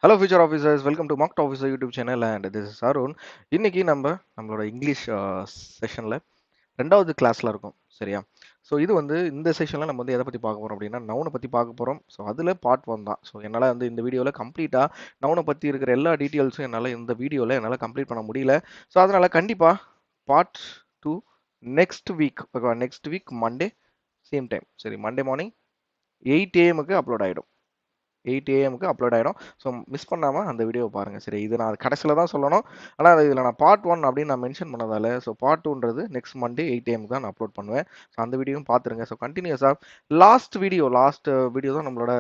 Hello future officers, welcome to marked officer YouTube channel and this is Arun. இன்னைக்கு நம்மளோட English செஷனில் ரெண்டாவது கிளாஸில் இருக்கும். சரியா? ஸோ இது இந்த செஷனில் நம்ம எதை பற்றி பார்க்க போகிறோம் அப்படின்னா நவுனை பற்றி பார்க்க போகிறோம். ஸோ அதில் பார்ட் 1 தான். ஸோ என்னால் இந்த வீடியோவில் கம்ப்ளீட்டாக நவுனை பற்றி இருக்கிற எல்லா டீட்டெயில்ஸும் இந்த வீடியோவில் என்னால் கம்ப்ளீட் பண்ண முடியல. ஸோ அதனால் கண்டிப்பாக பார்ட் 2 நெக்ஸ்ட் வீக், ஓகேவா? Next week Monday same time, சரி, மண்டே மார்னிங் 8 AM அப்லோட் ஆகிடும். 8 AM அப்லோட் ஆகிடும். ஸோ மிஸ் பண்ணாமல் அந்த வீடியோவை பாருங்கள். சரி, இது நான் கடைசியில் தான் சொல்லணும். ஆனால் இதில் நான் பார்ட் 1 அப்படின்னு நான் மென்ஷன் பண்ணதால் ஸோ பார்ட் 2ன்றது நெக்ஸ்ட் மண்டே 8 AM தான் நான் அப்லோட் பண்ணுவேன். ஸோ அந்த வீடியோவும் பார்த்துருங்க. ஸோ கண்டினியூஸாக லாஸ்ட் வீடியோ தான் நம்மளோட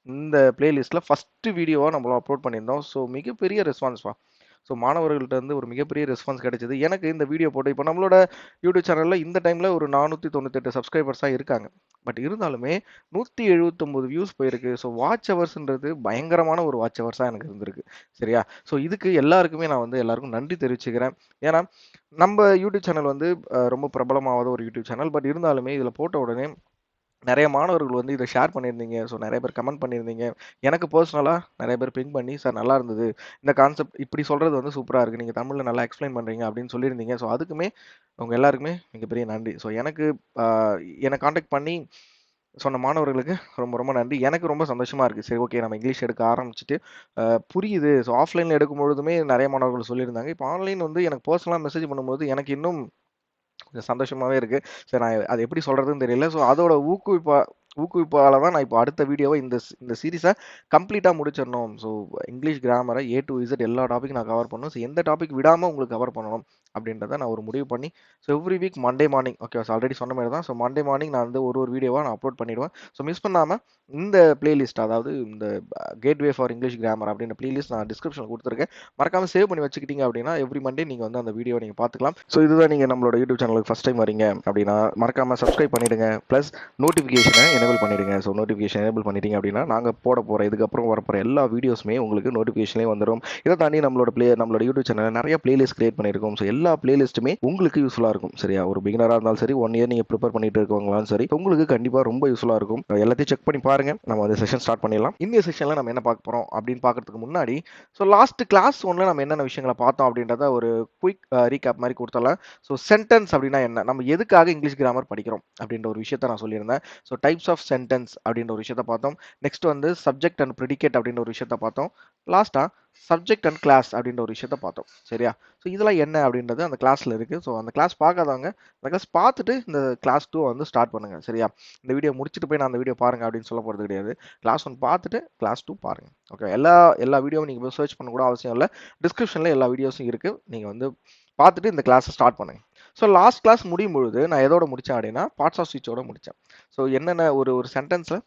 இந்த பிளேலிஸ்ட்டில் ஃபஸ்ட்டு வீடியோவாக நம்மள அப்லோட் பண்ணியிருந்தோம். ஸோ மிகப்பெரிய ரெஸ்பான்ஸ்ப்பா. ஸோ மாணவர்கள்ட்ட ஒரு மிகப்பெரிய ரெஸ்பான்ஸ் கிடைச்சது. எனக்கு இந்த வீடியோ போட்டு இப்போ நம்மளோட யூடியூப் சேனலில் இந்த டைமில் ஒரு 498 சப்ஸ்கிரைபர்ஸாக இருக்காங்க. பட் இருந்தாலுமே 179 வியூஸ் போயிருக்கு. ஸோ வாட்ச் ஹவர்ஸ்ன்றது பயங்கரமான ஒரு வாட்ச் ஹவர்ஸாக எனக்கு இருந்திருக்கு. சரியா? ஸோ இதுக்கு எல்லாருக்குமே நான் எல்லாருக்கும் நன்றி தெரிவிச்சுக்கிறேன். ஏன்னா நம்ம யூடியூப் சேனல் ரொம்ப பிரபலமாகாத ஒரு யூடியூப் சேனல். பட் இருந்தாலுமே இதில் போட்ட உடனே நிறைய மாணவர்கள் இதை ஷேர் பண்ணியிருந்தீங்க. ஸோ நிறைய பேர் கமெண்ட் பண்ணியிருந்தீங்க. எனக்கு பர்சனலாக நிறைய பேர் பிங் பண்ணி, சார் நல்லா இருந்தது, இந்த கான்செப்ட் இப்படி சொல்கிறது சூப்பராக இருக்குது, நீங்கள் தமிழில் நல்லா எக்ஸ்பிளைன் பண்ணுறீங்க அப்படின்னு சொல்லியிருந்தீங்க. ஸோ அதுக்குமே உங்கள் எல்லாருக்குமே மிகப்பெரிய நன்றி. ஸோ என்னை காண்டாக்ட் பண்ணி சொன்ன மாணவர்களுக்கு ரொம்ப ரொம்ப நன்றி. எனக்கு ரொம்ப சந்தோஷமாக இருக்குது. சரி, ஓகே, நம்ம இங்கிலீஷ் எடுக்க ஆரம்பிச்சுட்டு புரியுது. ஸோ ஆஃப்லைனில் எடுக்கும் பொழுதுமே நிறைய மாணவர்கள் சொல்லியிருந்தாங்க. இப்போ ஆன்லைன் எனக்கு பர்சனலாக மெசேஜ் பண்ணும்போது எனக்கு இன்னும் கொஞ்சம் சந்தோஷமாவே இருக்கு. சரி, நான் அது எப்படி சொல்றதுன்னு தெரியல. ஸோ அதோட ஊக்குவிப்பால தான் நான் இப்போ அடுத்த வீடியோவை இந்த சீரிஸை கம்ப்ளீட்டா முடிச்சிடணும். ஸோ இங்கிலீஷ் கிராமரை A to Z எல்லா டாபிக்கும் நான் கவர் பண்ணணும். ஸோ எந்த டாபிக் விடாம உங்களுக்கு கவர் பண்ணணும் அப்படின்றத நான் ஒரு முடிவு பண்ணி, so every week Monday morning, okay, already சொன்ன மாதிரி தான். ஸோ மண்டே மார்னிங் நான் ஒரு வீடியோவா நான் அப்லோட் பண்ணிடுவேன். ஸோ மிஸ் பண்ணாம இந்த பிளேலிஸ்ட், அதாவது இந்த கேட்வே ஃபார் இங்கிலீஷ் கிராமர் அப்படின்ற பிளேலிஸ்ட் நான் டிஸ்கிரிப்ஷன் கொடுத்துருக்கேன். மறக்காம சேவ் பண்ணி வச்சுக்கிட்டீங்க அப்படின்னா எவ்ரி மண்டே நீங்க அந்த வீடியோ நீங்க பார்த்துக்கலாம். ஸோ இதுதான் நீங்க நம்மளோட யூடியூப் சேனலுக்கு ஃபர்ஸ்ட் டைம் வரீங்க அப்படின்னா மறக்காம சப்ஸ்கிரைப் பண்ணிடுங்க. ப்ளஸ் நோட்டிஃபிகேஷனை எனேபிள் பண்ணிடுங்க. ஸோ நோட்டிஃபிகேஷன் எனேபிள் பண்ணிட்டீங்க அப்படின்னா நாங்கள் போட போகிற இதுக்கப்புறம் வரப்போகிற எல்லா வீடியோஸுமே உங்களுக்கு நோட்டிஃபிகேஷன்லேயே வந்துடும். இதை தாண்டி நம்மளோட யூடியூப் சேனலில் நிறைய பிளேலிஸ்ட் கிரியேட் பண்ணியிருக்கோம். ஸோ எல்லா பிளேலிஸ்ட்டுமே உங்களுக்கு யூஸ்ஃபுல்லாக இருக்கும். சரியா? ஒரு பிகினராக இருந்தாலும் சரி, 1 இயர் நீங்கள் ப்ரிப்பேர் பண்ணிட்டு இருக்கவங்களாலும் சரி, உங்களுக்கு கண்டிப்பாக ரொம்ப யூஸ்ஃபுல்லாக இருக்கும். எல்லாத்தையும் செக் பண்ணி பாருங்க. நம்ம செஷன் ஸ்டார்ட் பண்ணிடலாம். இந்த செஷனில் நம்ம என்ன பார்க்க போகிறோம் அப்படின்னு பார்க்கறதுக்கு முன்னாடி, ஸோ லாஸ்ட் கிளாஸ் 1ல நம்ம என்னென்ன விஷயங்களை பார்த்தோம் அப்படின்றத ஒரு குயிக் ரீகேப் மாதிரி கொடுத்தலாம். ஸோ சென்டென்ஸ் அப்படின்னா என்ன, நம்ம எதுக்காக இங்கிலீஷ் கிராமர் படிக்கிறோம் அப்படின்ற ஒரு விஷயத்த நான் சொல்லியிருந்தேன். ஸோ டைப்ஸ் ஆஃப் சென்டென்ஸ் அப்படின்ற ஒரு விஷயத்த பார்த்தோம். நெக்ஸ்ட் சப்ஜெக்ட் அண்ட் ப்ரிடிகேட் அப்படின்ற ஒரு விஷயத்த பார்த்தோம். லாஸ்டா சப்ஜெக்ட் அண்ட் கிளாஸ் அப்படின்ற ஒரு விஷயத்த பார்த்தோம். சரியா? ஸோ இதெல்லாம் என்ன அப்படின்றது அந்த கிளாஸ்ல இருக்கு. ஸோ அந்த கிளாஸ் பார்க்காதவங்க அந்த கிளாஸ் பார்த்துட்டு இந்த கிளாஸ் 2 ஸ்டார்ட் பண்ணுங்க. சரியா? இந்த வீடியோ முடிச்சுட்டு போய் நான் அந்த வீடியோ பாருங்க அப்படின்னு சொல்ல போறது கிடையாது. கிளாஸ் 1 பார்த்துட்டு கிளாஸ் 2 பாருங்க. ஓகே, எல்லா வீடியோவும் நீங்க சர்ச் பண்ண கூட அவசியம் இல்லை. டிஸ்கிரிப்ஷன்ல எல்லா வீடியோஸும் இருக்கு. நீங்க பார்த்துட்டு இந்த கிளாஸை ஸ்டார்ட் பண்ணுங்க. ஸோ லாஸ்ட் கிளாஸ் முடியும் பொழுது நான் எதோட முடித்தேன் அப்படின்னா பார்ட்ஸ் ஆஃப் ஸ்பீச்சோட முடித்தேன். ஸோ என்னென்ன ஒரு சென்டென்ஸில்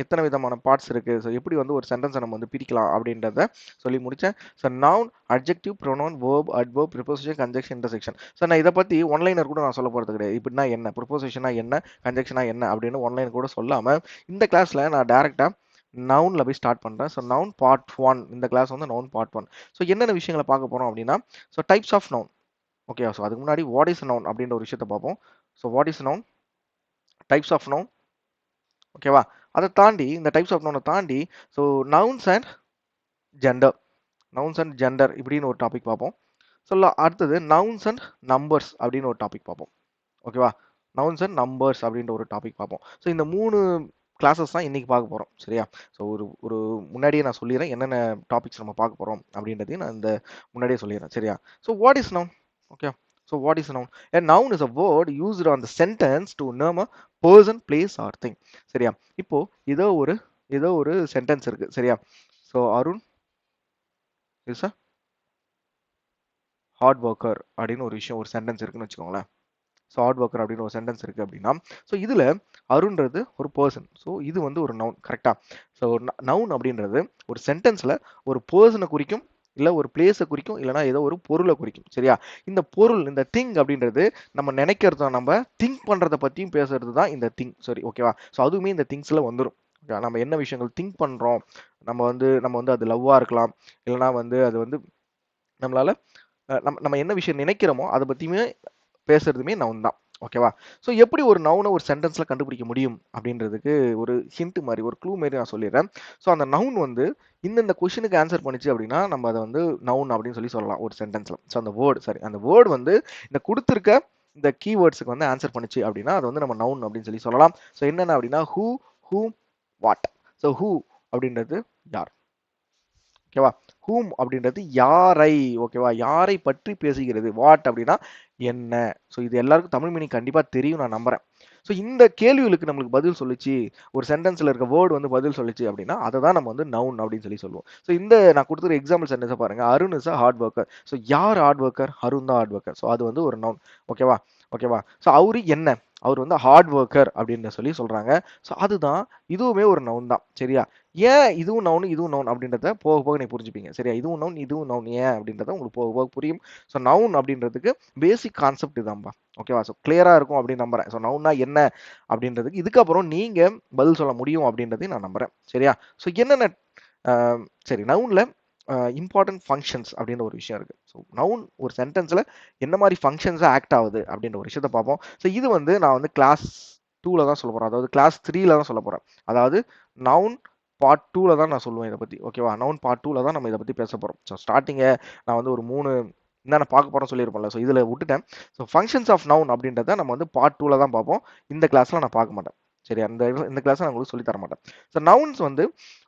எத்தனை விதமான பார்ட்ஸ் இருக்குது, ஸோ எப்படி ஒரு சென்டென்ஸை நம்ம பிரிக்கலாம் அப்படின்றத சொல்லி முடித்தேன். So noun, adjective, pronoun, verb, adverb, preposition, conjunction, intersection. So நான் இதை பற்றி ஒன்லைனர் கூட நான் சொல்ல போகிறது கிடையாது. இப்படின்னா என்ன, ப்ரிப்போசிஷனா என்ன, கன்ஜெக்ஷனா என்ன அப்படின்னு ஒன்லைன் கூட சொல்லாமல் இந்த கிளாஸில் நான் டேரெக்டாக நவுனில் போய் ஸ்டார்ட் பண்ணுறேன். ஸோ நவுன் பார்ட் 1, இந்த கிளாஸ் நவுன் பார்ட் 1. ஸோ என்னென்ன விஷயங்களை பார்க்க போகிறோம் அப்படின்னா, so types of noun. Okay, so அதுக்கு முன்னாடி வாட் இஸ் நவுன் அப்படின்ற ஒரு விஷயத்தை பார்ப்போம். So what is noun, types of noun, ஓகேவா? அதை தாண்டி இந்த டைப்ஸ் ஆஃப் நவுனை தாண்டி ஸோ நவுன்ஸ் அண்ட் ஜெண்டர் இப்படின்னு ஒரு டாபிக் பார்ப்போம். ஸோ அடுத்தது நவுன்ஸ் அண்ட் நம்பர்ஸ் அப்படின்னு ஒரு டாபிக் பார்ப்போம். ஓகேவா? நவுன்ஸ் அண்ட் நம்பர்ஸ் அப்படின்ற ஒரு டாபிக் பார்ப்போம். ஸோ இந்த 3 கிளாஸஸ் தான் இன்னைக்கு பார்க்க போகிறோம். சரியா? ஸோ ஒரு முன்னாடியே நான் சொல்லிடுறேன் என்னென்ன டாபிக்ஸ் நம்ம பார்க்க போகிறோம் அப்படின்றதையும் நான் இந்த முன்னாடியே சொல்லிடுறேன். சரியா? So what is noun? Okay, so what is noun? A noun is a word used on the sentence to name a person, place or thing. சரியா? இப்போ ஏதோ ஒரு சென்டென்ஸ் இருக்கு. சரியா? So Arun is a hard worker அப்படின்னு ஒரு sentence இருக்குன்னு வச்சுக்கோங்களேன். ஸோ ஹார்ட் ஒர்க்கர் அப்படின்னு ஒரு சென்டென்ஸ் இருக்குது அப்படின்னா, ஸோ இதில் அருண்றது ஒரு பர்சன். ஸோ இது ஒரு நவுன். கரெக்டாக? ஸோ நவுன் அப்படின்றது ஒரு சென்டென்ஸில் ஒரு பர்சனை குறிக்கும், இல்லை ஒரு பிளேஸை குறிக்கும், இல்லைனா ஏதோ ஒரு பொருளை குறிக்கும். சரியா? இந்த பொருள், இந்த திங் அப்படின்றது நம்ம நினைக்கிறது, நம்ம திங்க் பண்ணுறதை பற்றியும் பேசுறது தான் இந்த திங். சரி, ஓகேவா? ஸோ அதுவுமே இந்த திங்ஸில் வந்துடும். நம்ம என்ன விஷயங்கள் திங்க் பண்ணுறோம், நம்ம அது லவ்வாக இருக்கலாம், இல்லைனா அது நம்மளால நம்ம என்ன விஷயம் நினைக்கிறோமோ அதை பற்றியுமே பேசுறதுமே நவுன் தான். ஓகேவா? ஸோ எப்படி ஒரு நவுன ஒரு சென்டென்ஸ்ல கண்டுபிடிக்க முடியும் அப்படின்றதுக்கு ஒரு ஹிண்ட் மாரி, ஒரு க்ளூ மாரி நான் சொல்லிர்றேன். ஸோ அந்த நவுன் வந்து இந்தந்த கொஸ்டினுக்கு ஆன்சர் பண்ணுச்சு அப்படின்னா, நம்ம அத வந்து நவுன் அப்படின்னு சொல்லலாம் ஒரு சென்டென்ஸ்ல. ஸோ அந்த அந்த வேர்ட் வந்து இந்த குடுத்திருக்க இந்த கீவேர்ட்ஸ்க்கு வந்து ஆன்சர் பண்ணுச்சு அப்படின்னா, அது வந்து நம்ம நவுன் அப்படின்னு சொல்லலாம். ஸோ என்னென்ன அப்படின்னா ஹூம், வாட். ஸோ அப்படின்றது யார்? ஓகேவா? ஹூம் அப்படின்றது யாரை, ஓகேவா? யாரை பற்றி பேசுகிறது? வாட் அப்படின்னா என்ன? ஸோ இது எல்லாருக்கும் தமிழ் மீனிங் கண்டிப்பா தெரியும் நான் நம்புறேன். ஸோ இந்த கேள்விகளுக்கு நம்மளுக்கு பதில் சொல்லுச்சு, ஒரு சென்டென்ஸ்ல இருக்க வேர்ட் வந்து பதில் சொல்லுச்சு அப்படின்னா, அத தான் நம்ம வந்து நவுன் அப்படின்னு சொல்லுவோம். ஸோ இந்த நான் குடுத்துருக்க எக்ஸாம்பிள் சென்டென்ஸ பாருங்க. Arun is a hard worker. So யார் ஹார்ட் வொர்க்கர்? அருண் தான் ஹார்ட் வொர்க்கர். ஸோ அது வந்து ஒரு நவுன். ஓகேவா? ஓகேவா? ஸோ அவரு என்ன? அவர் வந்து ஹார்ட் வொர்க்கர் அப்படின்னு சொல்லி சொல்றாங்க. ஸோ அதுதான் இதுவுமே ஒரு நவுன் தான். சரியா? ஏன் இதுவும் நவுன், இதுவும் நவுன் அப்படின்றத போக போக நீங்க புரிஞ்சுப்பீங்க. சரியா? இதுவும் நவுன், இதுவும் நவுன் ஏன் அப்படின்றத உங்களுக்கு போக போக புரியும். ஸோ நவுன் அப்படின்றதுக்கு பேசிக் கான்செப்ட் இதான்பா. ஓகேவா? ஸோ கிளியரா இருக்கும் அப்படின்னு நம்புறேன். ஸோ நவுன்னா என்ன அப்படின்றதுக்கு இதுக்கப்புறம் நீங்க பதில் சொல்ல முடியும் அப்படின்றதையும் நான் நம்புறேன். சரியா? ஸோ என்னென்ன அ சரி நவுன்ல இம்பார்ட்டன்ட் ஃபங்ஷன்ஸ் அப்படின்ற ஒரு விஷயம் இருக்கு. ஸோ நவுன் ஒரு சென்டென்ஸ்ல என்ன மாரி ஃபங்ஷன்ஸா ஆக்ட் ஆகுது அப்படின்ற ஒரு விஷயத்த பார்ப்போம். ஸோ இது வந்து நான் வந்து கிளாஸ் 2ல தான் சொல்லப் போறேன். அதாவது கிளாஸ் 3ல தான் சொல்லப் போறேன். அதாவது நவுன் பார்ட் 2ல தான் நான் சொல்லுவேன் இத பத்தி. ஓகேவா? நவுன் பார்ட் 2ல தான் நம்ம இத பத்தி பேசப் போறோம். ஸோ நான் வந்து ஒரு 3 என்னென்ன பார்க்க போறோம்னு சொல்லியிருப்பேன்ல. ஸோ இதுல விட்டுட்டேன். ஸோ ஃபங்ஷன்ஸ் ஆஃப் நவுன் அப்படின்றத நம்ம வந்து பார்ட் 2ல தான் பார்ப்போம். இந்த கிளாஸ்ல நான் பார்க்க மாட்டேன். சரியா? இந்த கிளாஸ்ல நான் உங்களுக்கு சொல்லித் தர மாட்டேன். ஸோ நவுன்ஸ் வந்து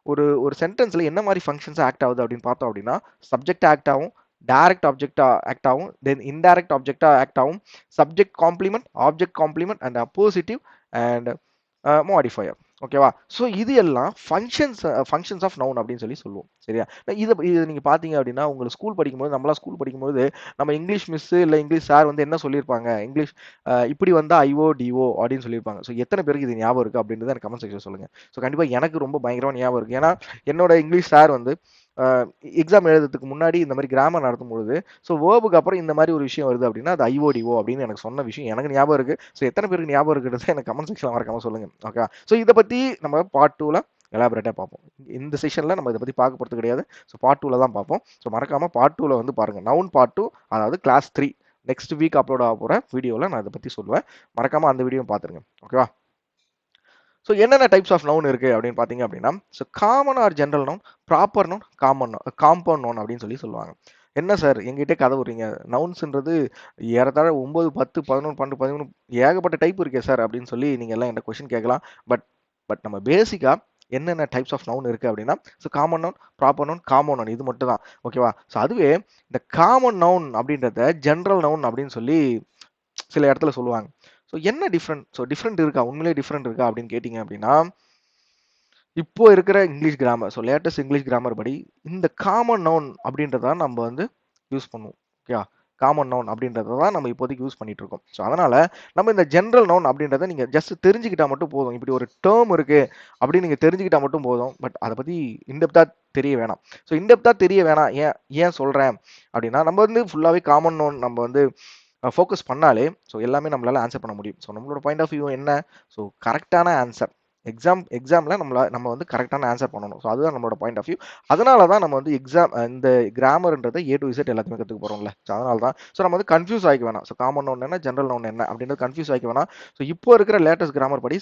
ஒரு ஒரு சென்டென்ஸ்ல என்ன மாரி ஃபங்ஷன்ஸ் ஆக்ட் ஆகுது அப்படின்னு பார்த்தோம் அப்படின்னா, சப்ஜெக்ட் ஆக்ட் ஆகும், டைரக்ட் ஆப்ஜெக்ட்டா ஆக்ட் ஆகும், தென் இன்டைரக்ட் ஆப்ஜெக்ட்டா ஆக்ட் ஆகும், subject complement, object complement and appositive and modifier. ஓகேவா? ஸோ இது எல்லாம் ஃபங்ஷன்ஸ் ஆஃப் நவுன் அப்படின்னு சொல்லுவோம். சரியா? இத நீங்க பார்த்தீங்க அப்படின்னா, உங்களுக்கு ஸ்கூல் படிக்கும்போது நம்மலாம் ஸ்கூல் படிக்கும்போது, நம்ம இங்கிலீஷ் மிஸ் இல்ல இங்கிலீஷ் சார் வந்து என்ன சொல்லியிருப்பாங்க? இங்கிலீஷ் இப்படி வந்தா ஐஓ, டிஓ அப்படின்னு சொல்லியிருப்பாங்க. ஸோ எத்தன பேருக்கு இது ஞாபகம் இருக்கு அப்படின்றத எனக்கு கமெண்ட் செக்ஷன்ல சொல்லுங்க. ஸோ கண்டிப்பா எனக்கு ரொம்ப பயங்கரமா ஞாபகம் இருக்கு. ஏன்னா, என்னோட இங்கிலீஷ் சார் வந்து அ எக்ஸாம் எழுதுறதுக்கு முன்னாடி இந்த மாரி கிராமர் நடத்தும்பொழுது, ஸோ வேர்ப்க்கு அப்புறம் இந்த மாரி ஒரு விஷயம் வருது அப்படின்னா, அது ஐஓடிஓ அப்படின்னு எனக்கு சொன்ன விஷயம் எனக்கு ஞாபகம் இருக்கு. ஸோ எத்தன பேருக்கு ஞாபகம் இருக்குன்றத எனக்கு கமெண்ட் செக்ஷன்ல மறக்காம சொல்லுங்க. ஓகே. ஸோ இத பத்தி நம்ம பார்ட் 2ல எலாபரேட்டா பார்ப்போம். இந்த செஷன்ல நம்ம இத பத்தி பார்க்க போறது கிடையாது. ஸோ பார்ட் 2ல தான் பார்ப்போம். ஸோ மறக்காம பார்ட் 2ல வந்து பாருங்க. நவுன் பார்ட் 2 அதாவது கிளாஸ் 3 நெக்ஸ்ட் வீக் அப்லோட் ஆக போற வீடியோல நான் இத பத்தி சொல்லுவேன். மறக்காம அந்த வீடியோவும் பார்த்துருங்க. ஓகேவா? ஸோ என்னென்ன டைப்ஸ் ஆஃப் நவுன் இருக்கு அப்படின்னு பார்த்தீங்க அப்படின்னா, so common or general noun, proper noun, compound noun அப்படின்னு சொல்லுவாங்க. என்ன சார் என்கிட்ட கதை விடுறீங்க? நவுன்ஸ்ன்றது ஏறத்தாழ 9, 10, 11, 12, 13 ஏகப்பட்ட டைப் இருக்கே சார் அப்படின்னு சொல்லி நீங்க எல்லாம் என்கிட்ட கொஸ்டின் கேட்கலாம். பட் பட் நம்ம பேசிக்கா என்னென்ன டைப்ஸ் ஆஃப் நவுன் இருக்கு அப்படின்னா, so common noun, proper noun, compound noun இது மட்டும் தான். ஓகேவா? ஸோ அதுவே இந்த காமன் நவுன் அப்படின்றத ஜெனரல் நவுன் அப்படின்னு சொல்லி சில இடத்துல சொல்லுவாங்க. ஸோ என்ன டிஃபரெண்ட்? ஸோ டிஃபரெண்ட் இருக்கா? உண்மையிலேயே டிஃபரெண்ட் இருக்கா அப்படின்னு கேட்டீங்க அப்படின்னா, இப்போ இருக்கிற English grammar, so latest English grammar படி இந்த காமன் நவுன் அப்படின்றத தான் நம்ம வந்து யூஸ் பண்ணுவோம். ஓகேவா? காமன் நவுன் அப்படின்றத தான் நம்ம இப்போதைக்கு யூஸ் பண்ணிட்டு இருக்கோம். ஸோ அதனால நம்ம இந்த ஜெனரல் நவுன் அப்படின்றத நீங்க ஜஸ்ட் தெரிஞ்சுக்கிட்டா மட்டும் போதும். இப்படி ஒரு டெர்ம் இருக்கு அப்படின்னு நீங்க தெரிஞ்சுக்கிட்டா மட்டும் போதும். பட் அத பத்தி இன்டெப்த்தா தெரிய வேணாம். ஸோ இன்டெப்த்தா தெரிய வேணாம். ஏன் ஏன் சொல்றேன் அப்படின்னா, நம்ம வந்து ஃபுல்லாவே காமன் நவுன் நம்ம வந்து ஃபோக்கஸ் பண்ணாலே, ஸோ எல்லாமே நம்மளால ஆன்சர் பண்ண முடியும். ஸோ நம்மளோட பாயிண்ட் ஆஃப் வியூ என்ன? ஸோ கரெக்ட்டான ஆன்சர். எக்ஸாம்ல நம்ம வந்து கரெக்ட்டான ஆன்சர் பண்ணணும். ஸோ அதுதான் நம்மளோட பாயிண்ட் ஆஃப் வியூ. அதனால தான் நம்ம வந்து இந்த கிராமர்ன்றத ஏ டூ இசட் எல்லாத்தையுமே கத்துக்க போறோம்ல. ஸோ அதனால தான். ஸோ நம்ம வந்து கன்ஃப்யூஸ் ஆயிக்க வேணாம். ஸோ காமன் நவுன் என்ன? ஜெனரல் நவுன் என்ன? அப்படின்றது கன்ஃப்யூஸ் ஆயிக்க வேணாம். ஸோ இப்போ இருக்கிற லேட்டஸ்ட் கிராமர் படி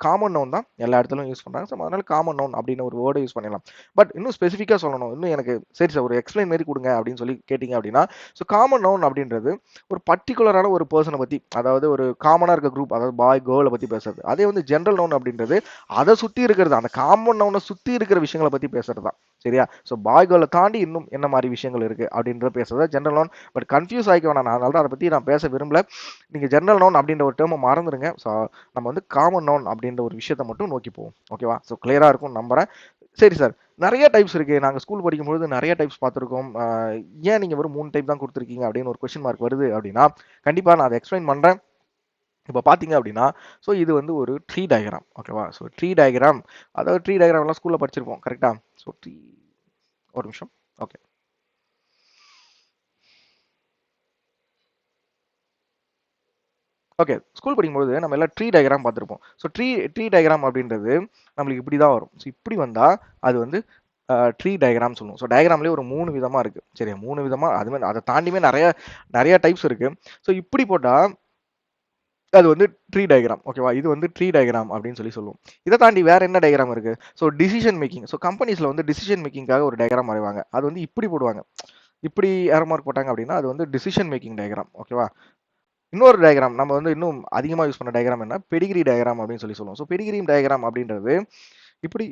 காமன் நவுன் தான் எல்லா இடத்துலயும் யூஸ் பண்றாங்க. ஸோ அதனால காமன் நவுன் அப்படின்னு ஒரு வேர்ட யூஸ் பண்ணிடலாம். பட் இன்னும் ஸ்பெசிஃபிக்கா சொல்லணும். இன்னும் எனக்கு சரி சார் ஒரு எக்ஸ்பிளைன் மாரி குடுங்க அப்படின்னு சொல்லி கேட்டீங்க அப்படின்னா, ஸோ காமன் நவுன் அப்படின்றது ஒரு பர்ட்டிகுலரான ஒரு பெர்சன பத்தி, அதாவது ஒரு காமனா இருக்க குரூப், அதாவது பாய், கேர்ள பத்தி பேசுறது. அதே வந்து ஜெனரல் நவுன் அப்படின்றது அத சுத்தி இருக்கிறது, அந்த காமன் நவுன சுத்தி இருக்கிற விஷயங்கள பத்தி பேசுறது தான். சரியா? ஸோ பாய், கேர்ள தாண்டி இன்னும் என்ன மாரி விஷயங்கள் இருக்கு அப்படின்றத பேசுறது ஜெனரல் நவுன். பட் கன்ஃப்யூஸ் ஆயிக்க வேணாம். அதனால தான் அத பத்தி நான் பேச விரும்பல. நீங்க ஜெனரல் நவுன் அப்படின்ற ஒரு டெர்ம மறந்துருங்க. ஸோ நம்ம வந்து காமன் நவுன் அப்படின்ற ஒரு விஷயத்த மட்டும் நோக்கி போவோம். ஓகேவா? ஸோ கிளியரா இருக்கும்னு நம்புறேன். சரி சார். நெறைய டைப்ஸ் இருக்கு. நாங்க ஸ்கூல் படிக்கும்பொழுது நெறைய டைப்ஸ் பார்த்திருக்கோம். ஏன் நீங்க வெறும் 3 டைப் தான் குடுத்துருக்கீங்க அப்படின்னு ஒரு கொஸ்டின் மார்க் வருது அப்படின்னா, கண்டிப்பா நான் அத எக்ஸ்பிளைன் பண்றேன். இப்ப பார்த்தீங்க அப்படின்னா, ஸோ இது வந்து ஒரு ட்ரீ டயகிராம். ஓகேவா? ஸோ ட்ரீ டயகிராம் அதாவது ட்ரீ டயகிராம்லாம் ஸ்கூல்ல படிச்சிருப்போம். கரெக்ட்டா? ஸோ ஒரு நிமிஷம். ஓகே. ஓகே. ஸ்கூல் படிக்கும்போது நம்ம எல்லாம் ட்ரீ டயகிராம் பார்த்திருப்போம். ஸோ ட்ரீ டயகிராம் அப்படின்றது நம்மளுக்கு இப்படி தான் வரும். ஸோ இப்படி வந்தா அது வந்து ட்ரீ டயகிராம் சொல்லுவோம். ஸோ டயகிராம்லயே ஒரு 3 விதமா இருக்கு. சரியா? 3 விதமா அதுமாரி அத தாண்டியுமே நெறைய நெறைய டைப்ஸ் இருக்கு. ஸோ இப்படி போட்டா அது வந்து ட்ரீ டயக்ராம். ஓகேவா? இது வந்து ட்ரீ டயக்ராம் அப்படின்னு சொல்லுவோம். இத தாண்டி வேற என்ன டயக்ராம் இருக்கு? So decision making. ஸோ கம்பெனிஸ்ல வந்து டிசிஷன் மேக்கிங்காக ஒரு டயக்ராம் வரைவாங்க. அது வந்து இப்படி போடுவாங்க. இப்படி ஏரோ மார்க் போட்டாங்க அப்படின்னா, அது வந்து டிசிஷன் மேக்கிங் டயக்ராம். ஓகேவா? இன்னொரு டயக்ராம் நம்ம வந்து இன்னும் அதிகமா யூஸ் பண்ண டயக்ராம் என்ன? பெடிகிரி டயக்ராம் அப்படின்னு சொல்லுவோம். ஸோ பெடிகிரி டயக்ராம் அப்படின்றது இப்படி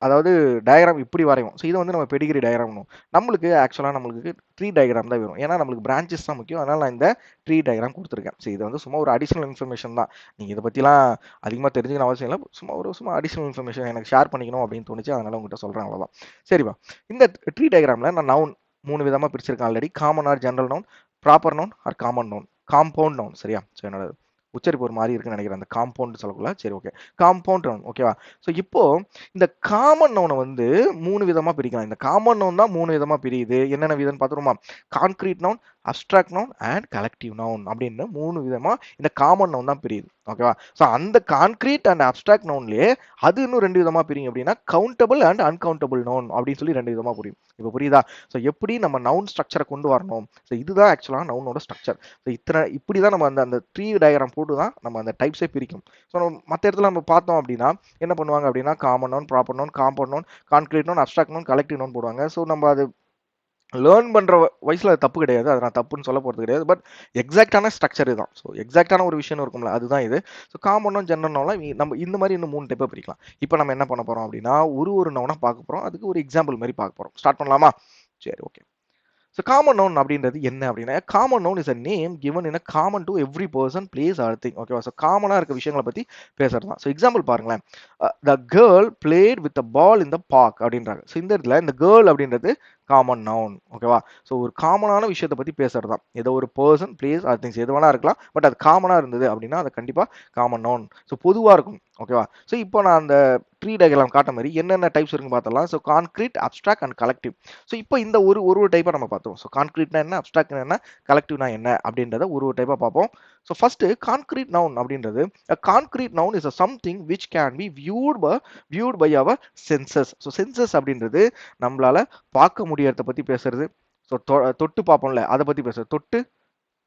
அதாவது டயகிராம் இப்படி வரைவோம். ஸோ இத வந்து நம்ம பெடிகிரி டயகிராம்னுவோம். நம்மளுக்கு ட்ரீ டயகிராம் தான் வேணும். ஏன்னா நம்மளுக்கு பிரான்ச்சஸ் தான் முக்கியம். அதனால நான் இந்த ட்ரீ டயகிராம் குடுத்துருக்கேன். சரி இது வந்து சும்மா ஒரு அடிஷனல் இன்ஃபர்மேஷன் தான். நீங்க இத பத்திலாம் அதிகமா தெரிஞ்சுக்கணும் அவசியம் இல்ல. சும்மா அடிஷனல் இன்ஃபர்மேஷன் எனக்கு ஷேர் பண்ணிக்கணும் அப்படின்னு தோணுச்சு. அதனால உங்ககிட்ட சொல்றேன் அவ்வளவுதான். சரிப்பா. இந்த ட்ரீ டயகிராம்ல நான் நவுன் 3 விதமா பிரிச்சிருக்கேன் already. Common or general noun, proper noun or common noun, compound noun. சரியா? சோ என்னோட உச்சரிப்பு ஒரு மாரி இருக்குன்னு நினைக்கிறேன். அந்த காம்பவுண்ட் சொல்லக்குள்ள. சரி ஓகே. காம்பவுண்ட் நவுன் ஓகேவா? சோ இப்போ இந்த காமன் நவுன வந்து 3 விதமா பிரிக்கலாம். இந்த காமன் நவுன் தான் 3 விதமா பிரியுது. என்னென்ன விதம்னு பார்த்துருவோமா? Concrete noun, abstract noun and collective noun அப்படின்னு 3 விதமா இந்த காமன் நவுன் தான் பிரியுது. ஓகேவா? சோ அந்த கான்கிரீட் அண்ட் அப்ஸ்ட்ராக்ட் நவுன்லயே அது இன்னும் 2 விதமா பிரியும் அப்படின்னா கவுண்டபிள் அண்ட் அன்கவுண்டபிள் நவுன் அப்படின்னு சொல்லி 2 விதமா புரியும். இப்போ புரியுதா? சோ எப்படி நம்ம நவுன் ஸ்ட்ரக்சரை கொண்டு வரணும்? சோ இதுதான் ஆக்சுவலா நவுனோட ஸ்ட்ரக்சர். சோ இப்படி தான் நம்ம அந்த அந்த ட்ரீ டயகிராம் போட்டு தான் நம்ம அந்த டைப்ஸே பிரிக்கும். சோ மத்த இடத்துல நம்ம பார்த்தோம் அப்படின்னா என்ன பண்ணுவாங்க அப்படின்னா common noun, proper noun, compound noun, concrete noun, abstract noun, collective noun போடுவாங்க. ஸோ நம்ம அது லேர்ன் பண்ற வயசுல அது தப்பு கிடையாது. அது நான் தப்புன்னு சொல்ல போறது கிடையாது. பட் எக்ஸாக்ட்டான ஸ்ட்ரக்சர் இதுதான். ஸோ எக்ஸாக்ட்டான ஒரு விஷயம் இருக்கும்ல, அதுதான் இது. ஸோ காமன் நவுன், ஜெனரல் நவுன்லாம் நம்ம இந்த மாதிரி இன்னும் 3 டைப்பா பிரிக்கலாம். இப்போ நம்ம என்ன பண்ண போறோம் அப்படின்னா, ஒரு நவுனா பார்க்க போறோம். அதுக்கு ஒரு எக்ஸாம்பிள் மாதிரி பார்க்க போறோம். ஸ்டார்ட் பண்ணலாமா? சரி ஓகே. ஸோ காமன் நவுன் அப்படின்றது என்ன அப்படின்னா common noun is a name given in a common to every person place or thing. ஓகேவா? ஸோ காமனாக இருக்க விஷயங்களை பற்றி பேசுறது தான். ஸோ எக்ஸாம்பிள் பாருங்களேன். The girl played with a ball in the park அப்படின்றாங்க. ஸோ இந்த இடத்துல இந்த கேர்ள் அப்படின்றது காமன் நவுன். ஓகேவா? ஸோ ஒரு காமனான விஷயத்தை பற்றி பேசுறது தான். ஏதோ ஒரு பர்சன் பிளேஸ் ஆர் திங்ஸ் எது வேணா இருக்கலாம். பட் அது காமனாக இருந்தது அப்படின்னா அது கண்டிப்பாக காமன் நவுன். ஸோ பொதுவாக இருக்கும். ஓகேவா? ஸோ இப்போ நான் அந்த ட்ரீ டயக்ராம் காட்ட மாதிரி என்னென்ன டைப்ஸ் இருக்குன்னு பார்த்தலாம். So concrete, abstract and collective. So இப்போ இந்த ஒரு டைப்பா நம்ம பார்த்தோம். ஸோ கான்கிரீட்னா என்ன, அப்ஸ்ட்ராக்ட்னா என்ன, கலெக்டிவ்னா என்ன அப்படின்றத ஒரு டைப்பா பார்ப்போம். ஸோ ஃபர்ஸ்ட் கான்கிரீட் நவுன் அப்படின்றது concrete noun is something which can be viewed by our senses. So senses அப்படின்றது நம்மளால பார்க்க முடியறத பத்தி பேசுறது. ஸோ தொட்டு பார்ப்போம்ல அதை பத்தி பேசுறது. தொட்டு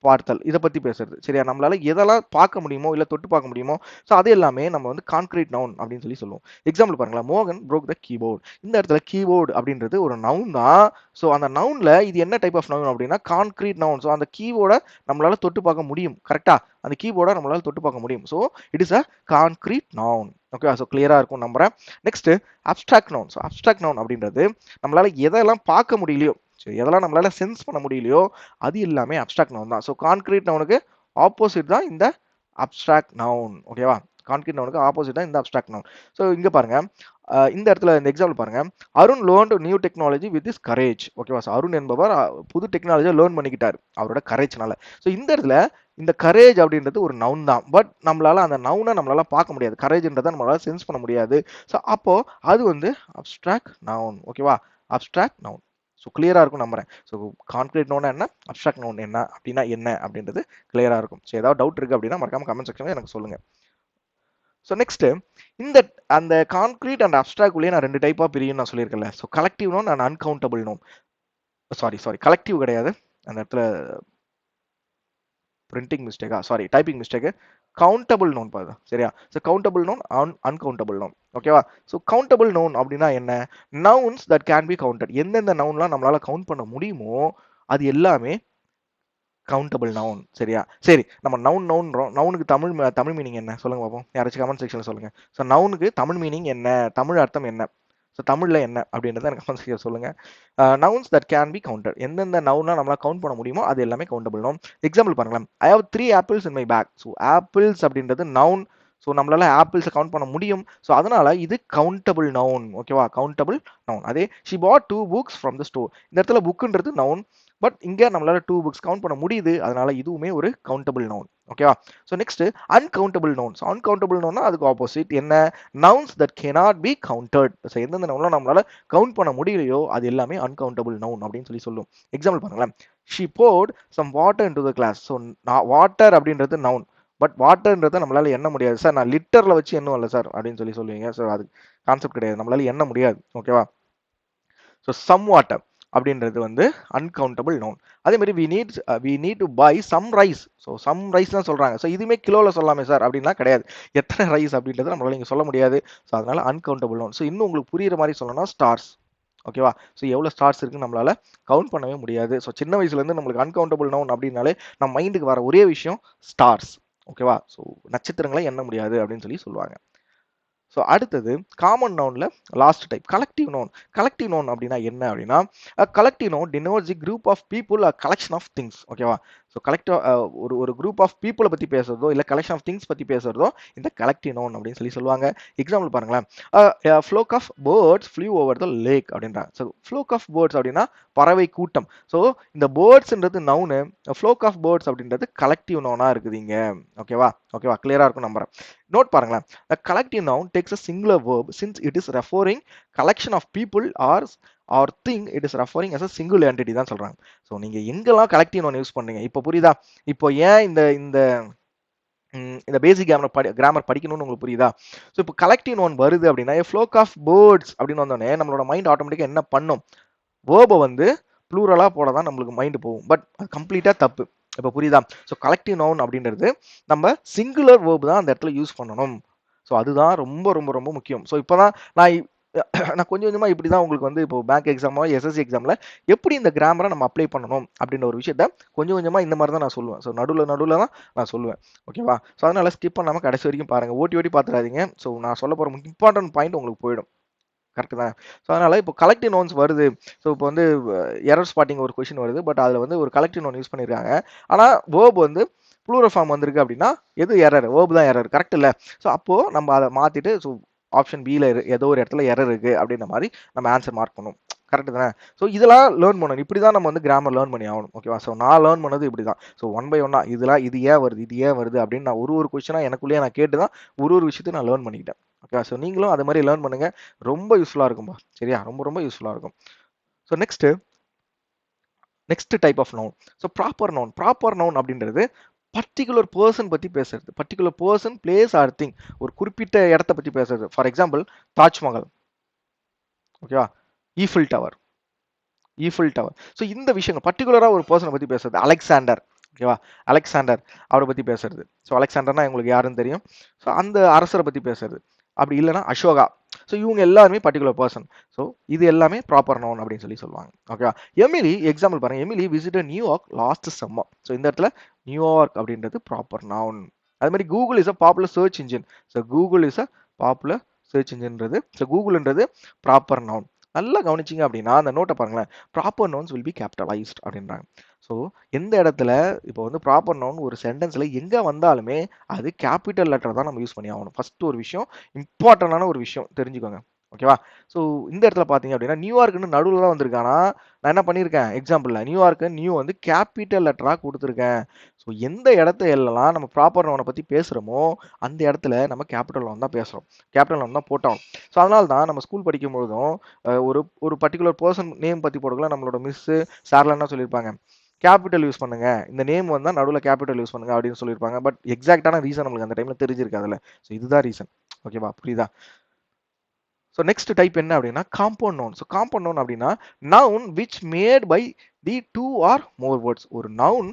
பார்த்தல் இதை பத்தி பேசுறது. சரியா? நம்மளால எதெல்லாம் பார்க்க முடியுமோ இல்ல தொட்டு பார்க்க முடியுமோ ஸோ அது எல்லாமே நம்ம வந்து கான்கிரீட் நவுன் அப்படின்னு சொல்லுவோம். எக்ஸாம்பிள் பாருங்களேன். மோகன் broke த கீபோர்ட். இந்த இடத்துல கீபோர்டு அப்படின்றது ஒரு நவுன் தான். ஸோ அந்த நவுன்ல இது என்ன டைப் ஆஃப் நவுன் அப்படின்னா கான்கிரீட் நவுன். ஸோ அந்த கீபோர்டை நம்மளால தொட்டு பார்க்க முடியும். கரெக்டா? அந்த கீபோர்டை நம்மளால தொட்டு பார்க்க முடியும். So it is a concrete noun. Okay. So கிளியரா இருக்கும் நம்புறேன். Next abstract noun. So abstract noun அப்படின்றது நம்மளால எதெல்லாம் பார்க்க முடியலையோ சரி எதெல்லாம் நம்மளால சென்ஸ் பண்ண முடியலையோ அது எல்லாமே அப்ஸ்ட்ராக்ட் நவுன் தான். ஸோ கான்கிரீட் நவுனுக்கு ஆப்போசிட் தான் இந்த அப்ஸ்ட்ராக்ட் நவுன். ஓகேவா? கான்கிரீட் நவுனுக்கு ஆப்போசிட் தான் இந்த அப்ஸ்ட்ராக்ட் நவுன். ஸோ இங்க பாருங்க. இந்த இடத்துல இந்த எக்ஸாம்பிள் பாருங்க. Arun learnt new technology with his courage. ஓகேவா? ஸோ அருண் என்பவர் புது டெக்னாலஜியை லேர்ன் பண்ணிக்கிட்டார் அவரோட கரேஜ்னால. ஸோ இந்த இடத்துல இந்த கரேஜ் அப்படின்றது ஒரு நவுன் தான். பட் நம்மளால அந்த நவுனை நம்மளால பார்க்க முடியாது. கரேஜ்ன்றதை நம்மளால சென்ஸ் பண்ண முடியாது. ஸோ அப்போ அது வந்து அப்ஸ்ட்ராக்ட் நவுன். ஓகேவா? Abstract noun. ஸோ கிளியரா இருக்கும் நம்புறேன். ஸோ கான்கிரீட் நவுன் என்ன, அப்ஸ்ட்ராக்ட் நவுன் என்ன அப்படின்னா என்ன அப்படின்றது கிளியரா இருக்கும். ஸோ ஏதாவது டவுட் இருக்கு அப்படின்னா மறக்காம கமெண்ட் செக்ஷன்ல எனக்கு சொல்லுங்க. ஸோ நெக்ஸ்ட் இந்த அந்த கான்கிரீட் அண்ட் அப்ஸ்ட்ராக்ட் உள்ளே நான் 2 டைப்பா பிரியும் நான் சொல்லியிருக்கேன்ல. So collective noun and uncountable noun. Sorry collective கிடையாது. அந்த இடத்துல பிரிண்டிங் மிஸ்டேக்கா sorry typing mistake. Countable noun பாருங்க. சரியா? So countable noun uncountable noun. ஓகேவா? ஸோ கவுண்டபிள் நவுன் அப்படின்னா என்ன? Nouns that can be counted. எந்தெந்த நவுன்லாம் நம்மளால கவுண்ட் பண்ண முடியுமோ அது எல்லாமே கவுண்டபிள் நவுன். சரியா? சரி நம்ம நவுன்றோம். நவுனுக்கு தமிழ் மீனிங் என்ன சொல்லுங்க பார்ப்போம். யாராச்சும் கமெண்ட் செக்ஷன்ல சொல்லுங்க. ஸோ நவுனுக்கு தமிழ் மீனிங் என்ன, தமிழ் அர்த்தம் என்ன, ஸோ தமிழ்ல என்ன அப்படின்றத எனக்கு கமெண்ட் செக்ஷன்ல சொல்லுங்க. Nouns that can be counted. எந்தெந்த நவுன்லாம் நம்மளால கவுண்ட் பண்ண முடியுமோ அது எல்லாமே கவுண்டபிள் நவுன். எக்ஸாம்பிள் பாருங்களேன். I have 3 apples in my bag. So apples அப்படின்றது நவுன். ஸோ நம்மளால ஆப்பிள்ஸை கவுண்ட் பண்ண முடியும். ஸோ அதனால இது கவுண்டபிள் நவுன். ஓகேவா? Countable noun. அதே she bought 2 books from the store. இந்த இடத்துல புக்குன்றது நவுன். பட் இங்க நம்மளால 2 புக்ஸ் கவுண்ட் பண்ண முடியுது. அதனால இதுவுமே ஒரு கவுண்டபிள் நவுன். ஓகேவா? So next uncountable nouns. Uncountable நவுன்னா அதுக்கு ஆப்போசிட் என்ன? Nouns that cannot be counted. So எந்தெந்த நவுன்லாம் நம்மளால கவுண்ட் பண்ண முடியலையோ அது எல்லாமே அன்கவுண்டபிள் நவுன் அப்படின்னு சொல்லுவோம். எக்ஸாம்பிள் பாருங்களேன். She poured some water into the glass. So water அப்படின்றது நவுன். பட் வாட்டர்ன்றதை நம்மளால எண்ண முடியாது. சார் நான் லிட்டர்ல வச்சு எண்ணுவல்ல சார் அப்படின்னு சொல்லுவீங்க. ஸோ அது கான்செப்ட் கிடையாது. நம்மளால எண்ண முடியாது. ஓகேவா? So some water. அப்படின்றது வந்து அன்கவுண்டபிள் நவுன். அதே மாதிரி we need to buy some rice. So some rice தான் சொல்றாங்க. ஸோ இதுவுமே கிலோல சொல்லாமே சார் அப்படின்னா கிடையாது. எத்தனை ரைஸ் அப்படின்றது நம்மளால இங்க சொல்ல முடியாது. ஸோ அதனால அன்கவுண்டபிள் நவுன். ஸோ இன்னும் உங்களுக்கு புரியுற மாதிரி சொல்லணும்னா ஸ்டார்ஸ். ஓகேவா? ஸோ எவ்வளோ ஸ்டார்ஸ் இருக்குன்னு நம்மளால கவுண்ட் பண்ணவே முடியாது. ஸோ சின்ன வயசுலேருந்து நம்மளுக்கு அன்கவுண்டபிள் நவுன் அப்படின்னாலே நம்ம மைண்டுக்கு வர ஒரே விஷயம் ஸ்டார்ஸ். ஓகேவா? ஸோ நட்சத்திரங்களை எண்ண முடியாது அப்படின்னு சொல்லி சொல்லுவாங்க. ஸோ அடுத்தது காமன் நவுன்ல last type collective noun. Collective noun அப்படின்னா என்ன அப்படின்னா collective noun denotes the group of people collection of things. ஓகேவா? ஸோ கலெக்டிவ் ஒரு குரூப் ஆஃப் பீப்புளை பற்றி பேசுறதோ இல்லை கலெக்ஷன் ஆஃப் திங்ஸ் பற்றி பேசுறதோ இந்த கலெக்டிவ் நவுன் அப்படின்னு சொல்லி சொல்லுவாங்க. எக்ஸாம்பிள் பாருங்களேன். Flock of birds flew over the lake அப்படின்றாங்க. ஸோ ஃப்ளோக் ஆஃப் பேர்ட்ஸ் அப்படின்னா பறவை கூட்டம். ஸோ இந்த பேர்ட்ஸ்ன்றது நவுனு, ஃப்ளோக் ஆஃப் பேர்ட்ஸ் அப்படின்றது கலெக்டிவ் நவுனா இருக்குதுங்க. ஓகேவா? ஓகேவா? கிளியரா இருக்கும் நம்புறேன். நோட் பாருங்களேன். A collective noun takes a singular verb since it is referring collection of people or thing, it is referring as a single entity தான் சொல்றாங்க. ஸோ நீங்க எங்கெல்லாம் கலெக்டிவ் நவுன் யூஸ் பண்ணீங்க இப்போ புரியுதா? இப்போ ஏன் இந்த இந்த இந்த பேசிக் கிராமர் படிக்கணும்னு உங்களுக்கு புரியுதா? ஸோ இப்போ கலெக்டிவ் நவுன் வருது அப்படின்னா ஃப்ளோக் ஆஃப் பேர்ட்ஸ் அப்படின்னு வந்தோடனே நம்மளோட மைண்ட் ஆட்டோமேட்டிக்காக என்ன பண்ணும்? வேர்பை வந்து ப்ளூரலாக போட தான் நம்மளுக்கு மைண்டு போகும். பட் அது கம்ப்ளீட்டாக தப்பு. இப்போ புரியுதா? ஸோ கலெக்டிவ் நவுன் அப்படின்றது நம்ம சிங்குலர் வேர்பு தான் அந்த இடத்துல யூஸ் பண்ணணும். ஸோ அதுதான் ரொம்ப ரொம்ப ரொம்ப முக்கியம். ஸோ இப்போ தான் நான் கொஞ்சம் கொஞ்சமாக இப்படி தான் உங்களுக்கு வந்து இப்போ பேங்க் எக்ஸாமோ எஸ்எஸ்சி எக்ஸாமில் எப்படி இந்த கிராமரை நம்ம அப்ளை பண்ணணும் அப்படின்ற ஒரு விஷயத்த கொஞ்சம் கொஞ்சமாக இந்த மாதிரி தான் நான் சொல்லுவேன். ஸோ நடுவில் தான் நான் சொல்லுவேன். ஓகேவா? ஸோ அதனால் ஸ்கிப் பண்ணாமல் கடைசி வரைக்கும் பாருங்கள். ஓட்டி ஓட்டி பார்த்துடாதீங்க. ஸோ நான் சொல்ல போகிற இம்பார்ட்டன்ட் பாயிண்ட் உங்களுக்கு போயிடும். கரெக்ட் தான். ஸோ அதனால் இப்போ கலெக்டிவ் நவுன்ஸ் வருது. ஸோ இப்போ வந்து எரர் ஸ்பாட்டிங் ஒரு கொஷின் வருது. பட் அதில் வந்து ஒரு கலெக்டிவ் நவுன் யூஸ் பண்ணியிருக்காங்க. ஆனால் வேர்ப் வந்து ப்ளூரல் ஃபார்ம் வந்திருக்கு அப்படின்னா எது எரர்? வேர்ப் தான் எரர். கரெக்ட் இல்லை? ஸோ அப்போது நம்ம அதை மாற்றிட்டு ஸோ ஆப்ஷன் பியில் ஏதோ ஒரு இடத்துல எரர் இருக்குது அப்படின்ற மாதிரி நம்ம ஆன்சர் மார்க் பண்ணணும். கரெக்டு தானே? ஸோ இதெல்லாம் லேர்ன் பண்ணணும். இப்படி தான் நம்ம வந்து கிராமர் லேர்ன் பண்ணி ஆகணும். ஓகேவா? ஸோ நான் லேர்ன் பண்ணது இப்படி தான். ஸோ ஒன் பை ஒன்னா இது ஏன் வருது அப்படின்னு நான் ஒரு கொஸ்டினாக எனக்குள்ளேயே நான் கேட்டு தான் ஒரு விஷயத்தையும் நான் லேர்ன் பண்ணிக்கிட்டேன். ஓகே, ஸோ நீங்களும் அது மாதிரி லேர்ன் பண்ணுங்க. ரொம்ப யூஸ்ஃபுல்லாக இருக்கும்பா. சரியா? ரொம்ப ரொம்ப யூஸ்ஃபுல்லாக இருக்கும். So next type of noun. So proper noun அப்படின்றது பர்டிகுலர் பர்சன் பற்றி பேசுறது. Particular person, place or thing. ஒரு குறிப்பிட்ட இடத்த பற்றி பேசுறது. For example Taj Mahal. ஓகேவா? Eiffel tower. ஸோ இந்த விஷயங்கள் பர்டிகுலராக ஒரு பர்சனை பற்றி பேசுறது. அலெக்சாண்டர். ஓகேவா? அலெக்சாண்டர் அவரை பற்றி பேசுறது. ஸோ அலெக்சாண்டர்னா உங்களுக்கு யாருன்னு தெரியும். ஸோ அந்த அரசரை பற்றி பேசுறது. அப்படி இல்லைன்னா அசோகா. ஸோ இவங்க எல்லாருமே பர்டிகுலர் பர்சன். ஸோ இது எல்லாமே ப்ராப்பர் நவுன் அப்படின்னு சொல்லி சொல்லுவாங்க. ஓகேவா? எமிலி எக்ஸாம்பிள் பாருங்க. Emily visited New York last summer. So இந்த இடத்துல நியூயார்க் அப்படின்றது ப்ராப்பர் நவுன். அது மாதிரி Google is a popular search engine. So Google is a popular search இன்ஜின்றது. ஸோ கூகுள்ன்றது ப்ராப்பர் நவுன். நல்லா கவனிச்சிங்க அப்படின்னா அந்த நோட்டை பாருங்களேன். Proper nouns will be capitalized அப்படின்றாங்க. ஸோ எந்த இடத்துல இப்போ வந்து ப்ராப்பர் நவுன் ஒரு சென்டென்ஸில் எங்கே வந்தாலுமே அது கேபிட்டல் லெட்டர் தான் நம்ம யூஸ் பண்ணி ஆகணும். ஃபர்ஸ்ட் ஒரு விஷயம், இம்பார்ட்டண்டான ஒரு விஷயம் தெரிஞ்சுக்கோங்க. ஓகேவா? ஸோ இந்த இடத்துல பார்த்தீங்க அப்படின்னா நியூயார்க்குன்னு நடுவில் தான் வந்திருக்கானா நான் என்ன பண்ணியிருக்கேன் எக்ஸாம்பிளில் நியூயார்க்கு நியூ வந்து கேபிட்டல் லெட்டராக கொடுத்துருக்கேன். ஸோ எந்த இடத்த எல்லாம் நம்ம ப்ராப்பர் நவுனை பற்றி பேசுகிறோமோ அந்த இடத்துல நம்ம கேபிட்டல் நவுன் தான் பேசுகிறோம். கேபிட்டல் நவுன் தான் போட்டோம். ஸோ அதனால தான் நம்ம ஸ்கூல் படிக்கும் பொழுதும் ஒரு பர்டிகுலர் பர்சன் நேம் பற்றி போடக்குள்ள நம்மளோட மிஸ்ஸு சார்லாம் என்ன சொல்லியிருப்பாங்க, கேபிட்டல் யூஸ் பண்ணுங்க, இந்த நேம் வந்தா நடுவில் கேபிட்டல் யூஸ் பண்ணுங்க அப்படின்னு சொல்லியிருப்பாங்க. பட் எக்ஸாக்டான ரீசன் நம்மளுக்கு அந்த டைம்ல தெரிஞ்சிருக்காதுல்ல. ஸோ இதுதான் ரீசன். ஓகேவா? புரியுதா? ஸோ நெக்ஸ்ட் டைப் என்ன அப்படின்னா compound noun. So compound noun அப்படின்னா noun which made by the 2 or more words. ஒரு நவுன்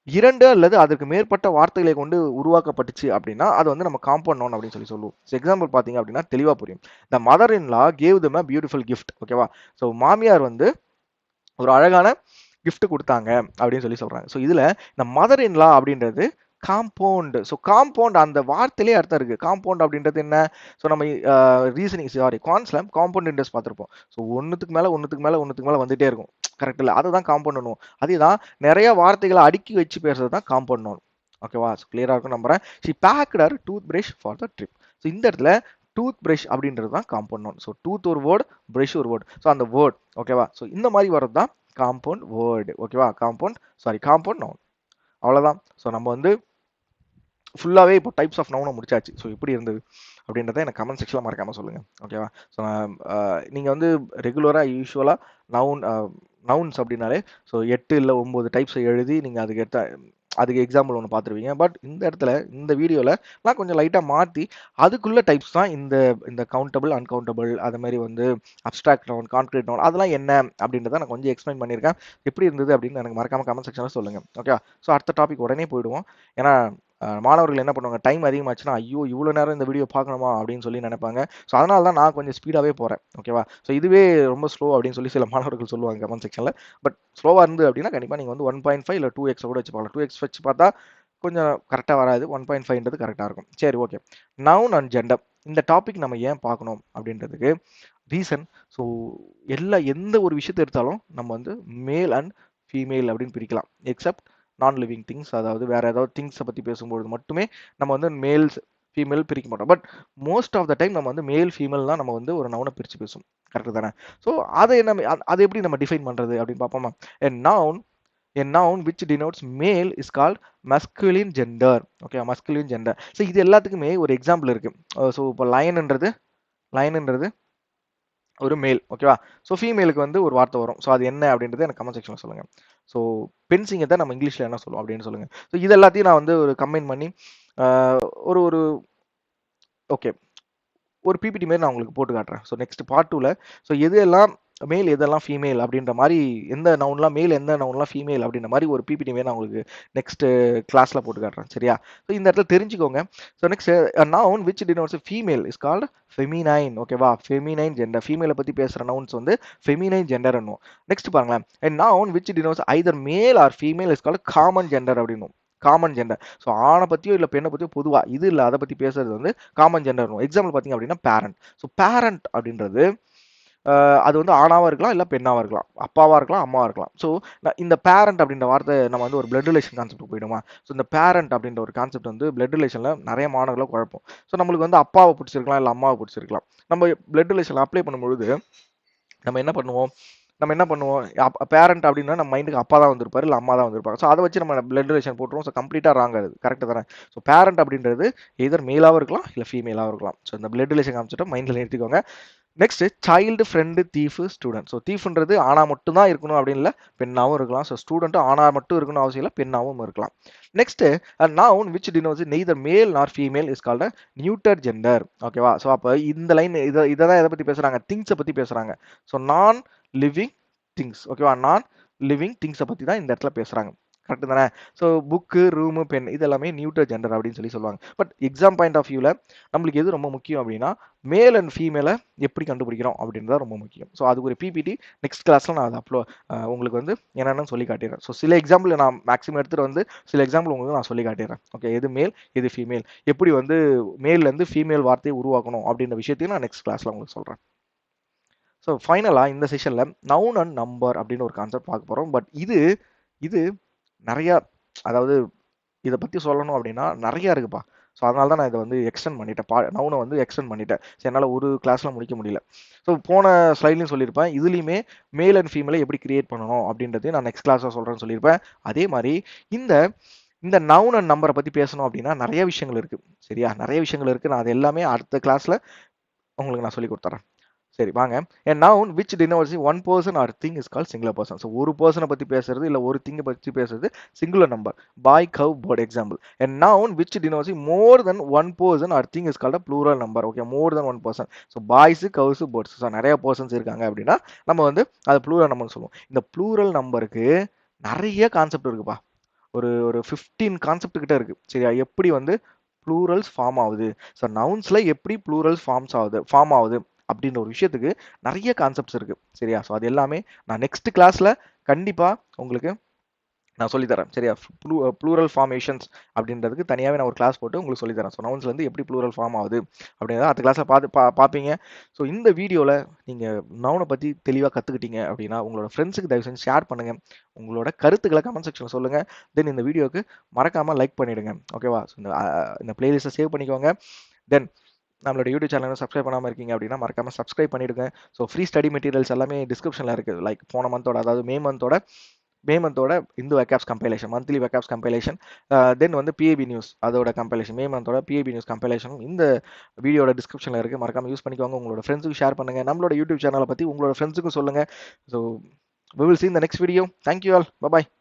2 அல்லது அதற்கு மேற்பட்ட வார்த்தைகளை கொண்டு உருவாக்கப்பட்டுச்சு அப்படின்னா அது வந்து நம்ம காம்பவுண்ட் நவுன் அப்படின்னு சொல்லி சொல்லுவோம். ஸோ எக்ஸாம்பிள் பார்த்தீங்க அப்படின்னா தெளிவா புரியும். The mother in law cave them a beautiful gift. ஓகேவா? ஸோ மாமியார் வந்து ஒரு அழகான கிஃப்ட் கொடுத்தாங்க அப்படின்னு சொல்லி சொல்றாங்க. ஸோ இதுல இந்த மதர் இன் லா அப்படின்றது காம்பவுண்ட். ஸோ காம்பவுண்ட் அந்த வார்த்தையிலே அர்த்தம் இருக்கு. காம்பவுண்ட் அப்படின்றது என்ன? ஸோ நம்ம ரீசனிங் சாரி கான்ஸ்ல காம்பவுண்ட் இன்ட்ரெஸ்ட் பார்த்துருப்போம். ஸோ ஒன்றுத்துக்கு மேல வந்துட்டே இருக்கும். கரெக்ட் இல்லை? அதுதான் காம்பவுண்ட் நோன். அதுதான் நிறைய வார்த்தைகளை அடுக்கி வச்சு பேசுறது தான் காம்பவுண்ட் நோன். ஓகேவா? ஸோ கிளியரா இருக்கும் நம்புறேன். She packed her tooth brush for the trip. So இந்த இடத்துல டூத் பிரஷ் அப்படின்றது தான் காம்பவுண்ட் நோன். ஸோ டூத் ஒரு வேர்டு, பிரஷ் ஒரு வேர்டு. ஸோ அந்த வேர்ட். ஓகேவா? ஸோ இந்த மாதிரி வர்றது தான் காம்பவுண்ட் வேர்டு. ஓகேவா? Compound noun. அவ்வளோதான். ஸோ நம்ம வந்து ஃபுல்லாகவே இப்போ டைப்ஸ் ஆஃப் நவுனை முடிச்சாச்சு. ஸோ எப்படி இருந்தது அப்படின்றத எனக்கு கமெண்ட் செக்ஷனில் மறக்காமல் சொல்லுங்கள். ஓகேவா? ஸோ நீங்கள் வந்து ரெகுலராக யூஸ்வலாக நவுன்ஸ் அப்படின்னாலே ஸோ 8 இல்லை 9 டைப்ஸை எழுதி நீங்கள் அதுக்கேற்ற அதுக்கு எக்ஸாம்பிள் ஒன்று பார்த்துருவீங்க. பட் இந்த இடத்துல இந்த வீடியோவில் நான் கொஞ்சம் லைட்டாக மாற்றி அதுக்குள்ள டைப்ஸ் தான் இந்த இந்த கவுண்டபிள் அன்கவுண்டபிள் அது மாதிரி வந்து அப்ஸ்ட்ராக்ட் நவுன் கான்கிரீட் நவுன் அதெல்லாம் என்ன அப்படின்றத நான் கொஞ்சம் எக்ஸ்பிளைன் பண்ணியிருக்கேன். எப்படி இருந்தது அப்படின்னு எனக்கு மறக்காம கமெண்ட் செக்ஷனில் சொல்லுங்க. ஓகே, ஸோ அடுத்த டாபிக் உடனே போயிடுவோம். ஏன்னா மாணவர்கள் என்ன பண்ணுவாங்க, டைம் அதிகமாச்சுன்னா ஐயோ இவ்வளோ நேரம் இந்த வீடியோ பார்க்கணுமா அப்படின்னு சொல்லி நினைப்பாங்க. ஸோ அதனால தான் நான் கொஞ்சம் ஸ்பீடாகவே போகிறேன். ஓகேவா, ஸோ இதுவே ரொம்ப ஸ்லோ அப்படின்னு சொல்லி சில மாணவர்கள் சொல்லுவாங்க கமெண்ட் செக்ஷனில். பட் ஸ்லோவாக இருந்து அப்படின்னா கண்டிப்பாக நீங்கள் வந்து 1.5 இல்லை 2x கூட வச்சு பார்க்கலாம். 2x வச்சு பார்த்தா கொஞ்சம் கரெக்டாக வராது. 1.5ன்றது கரெக்டாக இருக்கும். சரி, ஓகே. நவுன் அண்ட் ஜெண்டர் இந்த டாபிக் நம்ம ஏன் பார்க்கணும் அப்படின்றதுக்கு ரீசன். ஸோ எந்த ஒரு விஷயத்தை எடுத்தாலும் நம்ம வந்து மேல் அண்ட் ஃபீமேல் அப்படின்னு பிரிக்கலாம். எக்ஸப்ட் நான் லிவிங் திங்ஸ், அதாவது வேற ஏதாவது திங்ஸை பற்றி பேசும்போது மட்டுமே நம்ம வந்து மேல்ஸ் ஃபீமேல் பிரிக்க மாட்டோம். But most of the time நம்ம வந்து மேல் ஃபீமேல் தான் நம்ம வந்து ஒரு நவுனை பிரித்து பேசுவோம். கரெக்டு தானே? ஸோ அதை நம்ம அதை எப்படி நம்ம டிஃபைன் பண்ணுறது அப்படின்னு பார்ப்போமா? A noun which denotes male is called masculine gender. Okay, masculine gender. So இது எல்லாத்துக்குமே ஒரு எக்ஸாம்பிள் இருக்கு. ஸோ இப்போ லயன்ன்றது ஒரு மேல். ஓகேவா, ஸோ ஃபீமேலுக்கு வந்து ஒரு வார்த்தை வரும். ஸோ அது என்ன அப்படின்றது எனக்கு கமெண்ட் செக்ஷனில் சொல்லுங்க. ஸோ பென்சிங்கை தான் நம்ம இங்கிலீஷில் என்ன சொல்லுவோம் அப்படின்னு சொல்லுங்க. ஸோ இது எல்லாத்தையும் நான் வந்து ஒரு கம்பைன் பண்ணி ஒரு ஒரு ஓகே ஒரு பிபிடி மாரி நான் உங்களுக்கு போட்டு காட்டுறேன். ஸோ நெக்ஸ்ட் பார்ட் 2ல ஸோ எதெல்லாம் மேல் எதெல்லாம் ஃபீமேல் அப்படின்ற மாதிரி, எந்த நவுன்லாம் மேல் எந்த நவுன்லாம் ஃபீமேல் அப்படின்ற மாதிரி ஒரு பிபிடி மாரி நான் உங்களுக்கு நெக்ஸ்ட் கிளாஸில் போட்டு காட்டுறேன். சரியா? ஸோ இந்த இடத்துல தெரிஞ்சுக்கோங்க. So next noun which denotes female is called feminine. ஓகேவா, ஃபெமினைன் ஜெண்டர். ஃபீமேலை பற்றி பேசுகிற நவுன்ஸ் வந்து ஃபெமினைன் ஜெண்டர் என்னும். நெக்ஸ்ட் பாருங்களேன், noun which denotes either male or female is called common gender அப்படின்னும். Common gender. ஸோ ஆணை பற்றியோ இல்லை பெண்ணை பற்றியோ பொதுவாக இது இல்லை அதை பற்றி பேசுறது வந்து காமன் ஜெண்டர். எக்ஸாம்பிள் பார்த்தீங்க அப்படின்னா பேரண்ட். ஸோ பேரண்ட் அப்படின்றது அது வந்து ஆணாவாக இருக்கலாம் இல்லை பெண்ணாவாக இருக்கலாம், அப்பாவாக இருக்கலாம் அம்மாவாக இருக்கலாம். ஸோ இந்த பேரண்ட் அப்படின்ற வார்த்தை நம்ம வந்து ஒரு பிளட் ரிலேஷன் கான்செப்ட் போயிடுமா? ஸோ இந்த பேரண்ட் அப்படின்ற ஒரு கான்செப்ட் வந்து பிளட் ரிலேஷனில் நிறைய மாணவர்களை குழப்பம். ஸோ நம்மளுக்கு வந்து அப்பாவை பிடிச்சிருக்கலாம் இல்லை அம்மாவை பிடிச்சிருக்கலாம். நம்ம பிளட் ரிலேஷனில் அப்ளை பண்ணும்பொழுது நம்ம என்ன பண்ணுவோம் பேரண்ட் அப்படின்னா நம்ம மைண்டுக்கு அப்பா தான் வந்திருப்பாரு இல்லை அம்மா தான் வந்திருப்பாங்க. ஸோ அதை வச்சு நம்ம பிளட் ரிலேஷன் போட்டுருவோம். ஸோ கம்ப்ளீட்டாக ராங் ஆகுது. கரெக்டு தானே? ஸோ பேரண்ட் அப்படின்றது எதர் மேலாகவும் இருக்கலாம் இல்லை ஃபீமேலாகவும் இருக்கலாம். ஸோ இந்த பிளட் ரிலேஷன் காமிச்சிட்டு மைண்டில் நிறுத்திக்கோங்க. Next child, friend, thief, student. So தீஃப்ன்றது ஆணா மட்டும் தான் இருக்கணும் அப்படின்னு இல்லை, பெண்ணாகவும் இருக்கலாம். ஸோ ஸ்டூடெண்ட்டும் ஆணா மட்டும் இருக்கணும் அவசியம் இல்லை, பெண்ணாகவும் இருக்கலாம். Next noun which denotes neither மேல் நார் ஃபீமேல் இஸ் கால்ட் நியூட்டர் ஜெண்டர். ஓகேவா, ஸோ அப்போ இந்த லைன் இதை தான் எதை பற்றி பேசுகிறாங்க, திங்ஸை பற்றி பேசுகிறாங்க. ஸோ நான் லிவிங் திங்ஸ். ஓகேவா, நான் லிவிங் திங்ஸை பற்றி தான் இந்த இடத்துல பேசுகிறாங்க. கரெக்டு தானே? ஸோ புக்கு, ரூமு, பென் இது எல்லாமே நியூட்டர் ஜெண்டர் அப்படின்னு சொல்லி சொல்லுவாங்க. பட் எக்ஸாம் பாயிண்ட் ஆஃப் வியூவில் நம்மளுக்கு எது ரொம்ப முக்கியம் அப்படின்னா மேல் அண்ட் ஃபீமேலை எப்படி கண்டுபிடிக்கிறோம் அப்படின்றது ரொம்ப முக்கியம். ஸோ அதுக்கு ஒரு பிபிடி நெக்ஸ்ட் கிளாஸில் நான் அதை உங்களுக்கு வந்து என்னென்னு சொல்லி காட்டிடுறேன். ஸோ சில எக்ஸாம்பிள் நான் மேக்ஸிமம் எடுத்துகிட்டு வந்து சில எக்ஸாம்பிள் உங்களுக்கு நான் சொல்லி காட்டிடுறேன். ஓகே, எது மேல் எது ஃபீமேல், எப்படி வந்து மேல்லேருந்து ஃபீமேல் வார்த்தையை உருவாக்கணும் அப்படின்ற விஷயத்தையும் நான் நெக்ஸ்ட் கிளாஸில் உங்களுக்கு சொல்கிறேன். ஸோ ஃபைனலாக இந்த செஷனில் நவுன் அண்ட் நம்பர் அப்படின்னு ஒரு கான்செப்ட் பார்க்க போகிறோம். பட் இது நிறையா, அதாவது இதை பற்றி சொல்லணும் அப்படின்னா நிறையா இருக்குப்பா. ஸோ அதனால தான் நான் இதை வந்து எக்ஸ்டெண்ட் பண்ணிட்டேன். நவுனை வந்து எக்ஸ்டெண்ட் பண்ணிட்டேன். ஸோ என்னால் ஒரு கிளாஸில் முடிக்க முடியல. ஸோ போன ஸ்லைட்லையும் சொல்லியிருப்பேன், இதுலேயுமே மேல் அண்ட் ஃபீமேலை எப்படி கிரியேட் பண்ணணும் அப்படின்றதையும் நான் நெக்ஸ்ட் கிளாஸில் சொல்கிறேன்னு சொல்லியிருப்பேன். அதே மாதிரி இந்த நவுன் அண்ட் நம்பரை பற்றி பேசணும் அப்படின்னா நிறைய விஷயங்கள் இருக்குது. சரியா, நிறைய விஷயங்கள் இருக்குது. நான் அது எல்லாமே அடுத்த கிளாஸில் உங்களுக்கு நான் சொல்லி கொடுத்துறேன். சரி வாங்க. a noun which denotes one person or thing is called singular person. So ஒரு பர்சனை பற்றி பேசுறது இல்லை ஒரு திங்கை பற்றி பேசுறது singular number. Boy, cow, bird example. a noun which denotes more than one person or thing is called a plural number. Okay, more than one person. So boys, curves, birds, so நிறைய persons இருக்காங்க அப்படின்னா நம்ம வந்து அது plural நம்பர்னு சொல்லுவோம். இந்த plural நம்பருக்கு நிறைய கான்செப்ட் இருக்குப்பா. ஒரு 15 கான்செப்ட் கிட்ட இருக்கு. சரியா, எப்படி வந்து ப்ளூரல்ஸ் ஃபார்ம் ஆகுது, ஸோ நவுன்ஸில் எப்படி ப்ளூரல்ஸ் ஃபார்ம் ஆகுது அப்படின்ற ஒரு விஷயத்துக்கு நிறைய கான்செப்ட்ஸ் இருக்குது. சரியா, ஸோ அது எல்லாமே நான் நெக்ஸ்ட் கிளாஸில் கண்டிப்பாக உங்களுக்கு நான் சொல்லித்தரேன். சரியா, ப்ளூரல் ஃபார்மேஷன்ஸ் அப்படின்றதுக்கு தனியாகவே நான் ஒரு கிளாஸ் போட்டு உங்களுக்கு சொல்லித்தரேன். ஸோ நவுன்ஸ்லேருந்து எப்படி ப்ளூரல் ஃபார்ம் ஆகுது அப்படின்றத அடுத்த கிளாஸில் பார்ப்பீங்க. ஸோ இந்த வீடியோவில் நீங்கள் நவுனை பற்றி தெளிவாக கற்றுக்கிட்டீங்க அப்படின்னா உங்களோட ஃப்ரெண்ட்ஸுக்கு தயவு செஞ்சு ஷேர் பண்ணுங்கள். உங்களோட கருத்துக்களை கமெண்ட் செக்ஷனில் சொல்லுங்கள். தென் இந்த வீடியோவுக்கு மறக்காமல் லைக் பண்ணிவிடுங்க. ஓகேவா, ஸோ இந்த பிளேலிஸ்ட்டை சேவ் பண்ணிக்கோங்க. தென் நம்மளோட யூடியூப் சேனலை சப்ஸ்கிரைப் பண்ணாமல் இருக்கீங்க அப்படின்னா மறக்காமல் சப்ஸ்கிரைப் பண்ணிவிடுங்க. ஸோ ஃப்ரீ ஸ்டடி மெட்டீரியல்ஸ் எல்லாமே டிஸ்கிரிப்ஷனில் இருக்குது. லைக் போன மந்தோட, அதாவது மே மந்தோட இந்து வெக்காப்ஸ் கம்பைலேஷன், மந்த்லி வெக்காப்ஸ் கம்பைலேஷன், தென் வந்து பிஏபி நியூஸ் அதோட கம்பைலேஷன், மே மந்தோட பிஏபி நியூஸ் கம்பைலேஷன் இந்த வீடியோட டிஸ்கிரிப்ஷனில் இருக்குது. மறக்காமல் யூஸ் பண்ணிக்கோங்க. உங்களோட ஃப்ரெண்ட்ஸுக்கு ஷேர் பண்ணுங்கள். நம்மளோட யூடியூப் சேனலை பற்றி உங்களோட ஃப்ரெண்ட்ஸுக்கும் சொல்லுங்கள். So we will see in the next video. Thank you all. Bye bye.